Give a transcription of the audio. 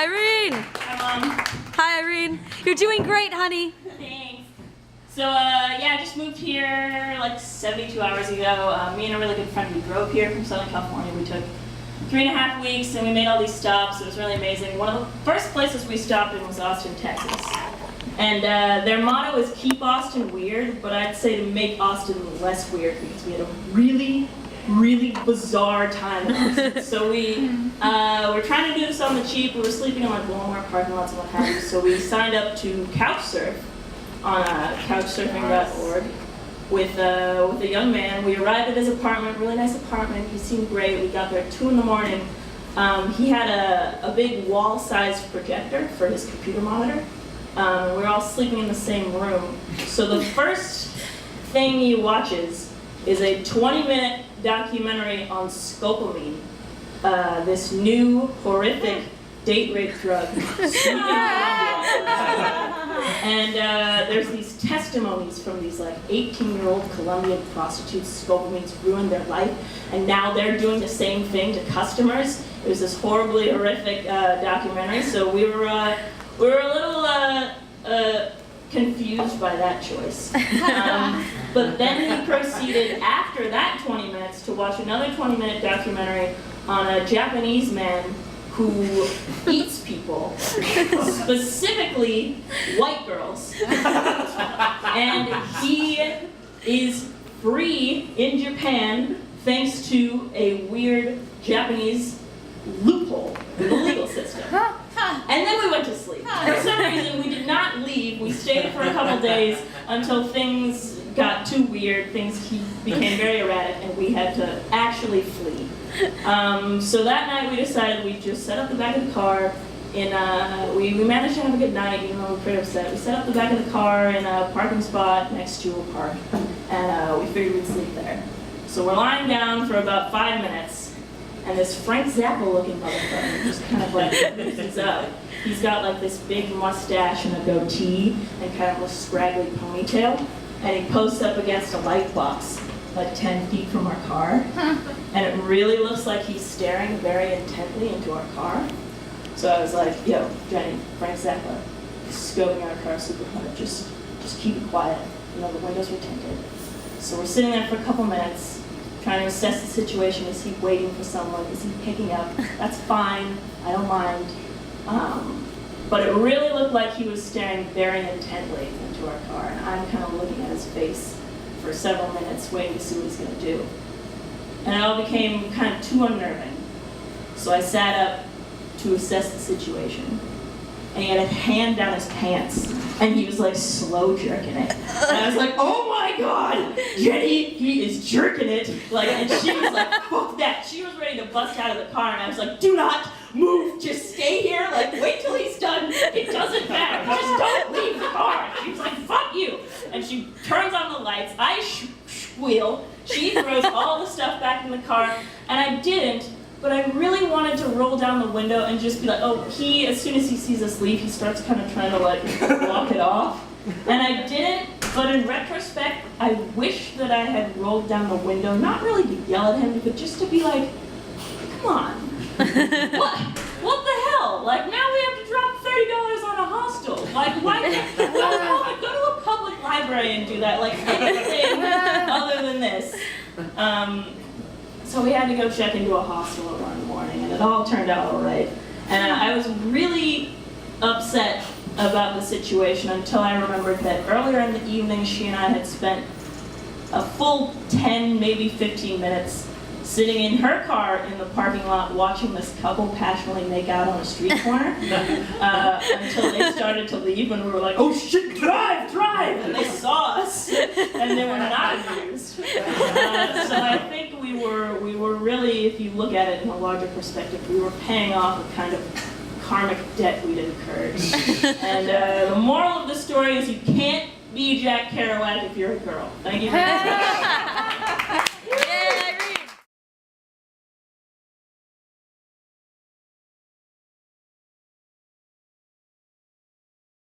Irene! Hi, Mom. Hi, Irene. You're doing great, honey. Thanks. So, yeah, I just moved here like 72 hours ago. Me and a really good friend, we drove here from Southern California. We took 3.5 weeks and we made all these stops. It was really amazing. One of the first places we stopped in was Austin, Texas. And their motto is keep Austin weird, but I'd say to make Austin less weird because we had a really bizarre time in Austin. So we were trying to do this on the cheap. We were sleeping on like wal-mart parking lots and what have you. So we signed up to couchsurf on couchsurfing.org with a young man. We arrived at his apartment, really nice apartment. He seemed great. We got there at 2 in the morning. He had a big wall-sized projector for his computer monitor. We were all sleeping in the same room. So the first thing he watches is a 20-minute documentary on scopolamine, this new horrific date rape drug. And there's these testimonies from these like 18-year-old Colombian prostitutes. Scopolamine's ruined their life, and now they're doing the same thing to customers. It was this horribly horrific documentary. So we were a little confused by that choice. But then he proceeded after that 20 minutes to watch another 20-minute documentary on a Japanese man who eats people, specifically white girls. And he is free in Japan thanks to a weird Japanese loophole in the legal system. And then we went to sleep. For some reason, we did not leave. We stayed for a couple days until things got too weird. He became very erratic, and we had to actually flee. So that night, we decided we'd just set up the back of the car. We managed to have a good night, even though we were pretty upset. We set up the back of the car in a parking spot next to a park, and we figured we'd sleep there. So we're lying down for about 5 minutes. And this Frank Zappa-looking motherfucker just kind of like loosens up. He's got like this big mustache and a goatee and kind of a scraggly ponytail. And he posts up against a light box like 10 feet from our car. And it really looks like he's staring very intently into our car. So I was like, yo, Jenny, Frank Zappa, scoping our car super hard. Just keep it quiet. You know, the windows were tinted. So we're sitting there for a couple minutes, trying to assess the situation. Is he waiting for someone? Is he picking up? That's fine. I don't mind. But it really looked like he was staring very intently into our car, and I'm kind of looking at his face for several minutes, waiting to see what he's going to do. And it all became kind of too unnerving. So I sat up to assess the situation. And he had a hand down his pants, and he was like slow jerking it. And I was like, oh my God, Jenny, he is jerking it. Like, and she was like, fuck that. She was ready to bust out of the car, and I was like, do not move, just stay here, like wait till he's done. It doesn't matter, just don't leave the car. She was like, fuck you. And she turns on the lights, I squeal, she throws all the stuff back in the car, and I didn't. But I really wanted to roll down the window and just be like, oh, as soon as he sees us leave, he starts kind of trying to like walk it off. And I didn't, but in retrospect, I wish that I had rolled down the window, not really to yell at him, but just to be like, come on, what the hell? Like, now we have to drop $30 on a hostel. Like, why can't go to a public library and do that? Like, anything other than this. So we had to go check into a hostel at 1 in the morning, and it all turned out all right. And I was really upset about the situation until I remembered that earlier in the evening, she and I had spent a full 10, maybe 15 minutes sitting in her car in the parking lot watching this couple passionately make out on a street corner until they started to leave, and we were like, oh shit, drive! And they saw us, and they were not amused. So I think we were really, if you look at it in a larger perspective, we were paying off a kind of karmic debt we'd incurred. And the moral of the story is you can't be Jack Kerouac if you're a girl. Thank you very much.